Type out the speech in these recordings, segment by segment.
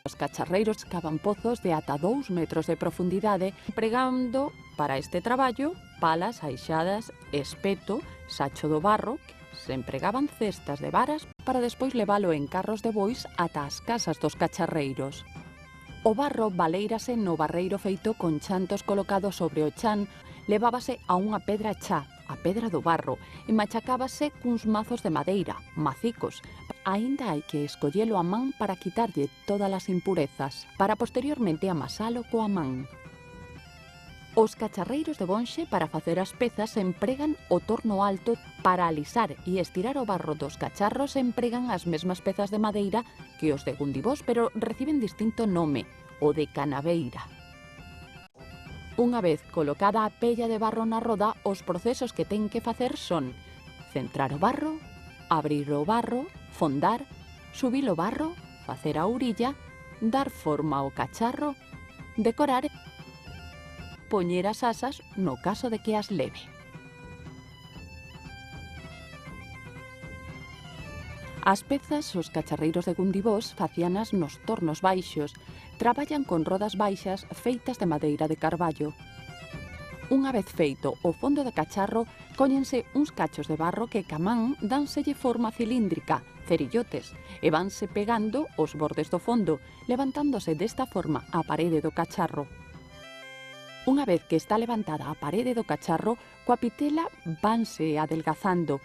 Os cacharreiros cavan pozos de ata 2 metros de profundidade, empregando para este traballo palas, aixadas, espeto, sacho do barro. Se empregaban cestas de varas para despois levalo en carros de bois ata as casas dos cacharreiros. O barro baleírase no barreiro feito con chantos colocados sobre o chan, levábase a unha pedra chá, a pedra do barro, e machacábase cuns mazos de madeira, macicos. Aínda hai que escollelo a man para quitarlle todas as impurezas, para posteriormente amasalo coa man. Os cacharreiros de Bonxe, para facer as pezas, empregan o torno alto. Para alisar e estirar o barro dos cacharros empregan as mesmas pezas de madeira que os de Gundibós, pero reciben distinto nome, o de canaveira. Unha vez colocada a pella de barro na roda, os procesos que ten que facer son centrar o barro, abrir o barro, fondar, subir o barro, facer a ourilla, dar forma ao cacharro, decorar, poñer as asas no caso de que as leve. As pezas, os cacharreiros de Gundibós facíanas nos tornos baixos. Traballan con rodas baixas feitas de madeira de carballo. Unha vez feito o fondo do cacharro, cóllense uns cachos de barro que ca man dánselle forma cilíndrica, cerillotes, e vanse pegando os bordes do fondo, levantándose desta forma a parede do cacharro. Unha vez que está levantada a parede do cacharro, coa pitela vanse adelgazando,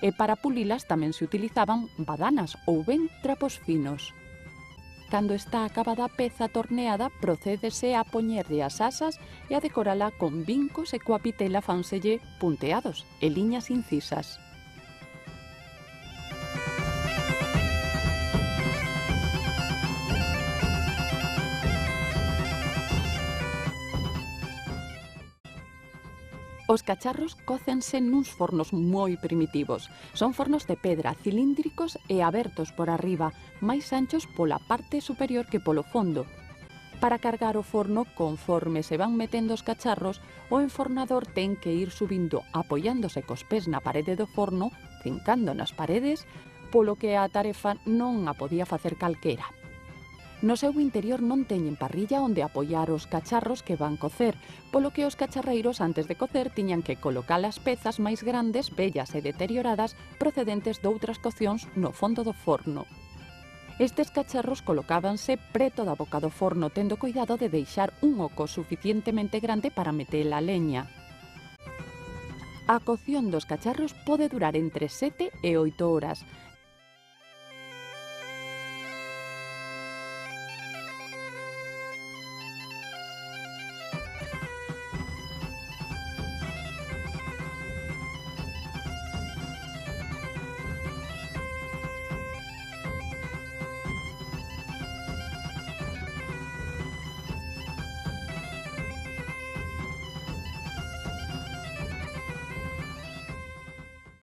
e para pulilas tamén se utilizaban badanas ou ben trapos finos. Cando está acabada a peza torneada, procédese a poñerlle as asas e a decorala con vincos e coa pitela fánselle punteados e liñas incisas. Os cacharros cócense nuns fornos moi primitivos. Son fornos de pedra, cilíndricos e abertos por arriba, máis anchos pola parte superior que polo fondo. Para cargar o forno, conforme se van metendo os cacharros, o enfornador ten que ir subindo apoiándose cos pés na parede do forno, fincando nas paredes, polo que a tarefa non a podía facer calquera. No seu interior non teñen parrilla onde apoiar os cacharros que van cocer, polo que os cacharreiros antes de cocer tiñan que colocar as pezas máis grandes, bellas e deterioradas procedentes doutras coccións no fondo do forno. Estes cacharros colocábanse preto da boca do forno, tendo cuidado de deixar un oco suficientemente grande para meter a leña. A cocción dos cacharros pode durar entre 7 e 8 horas.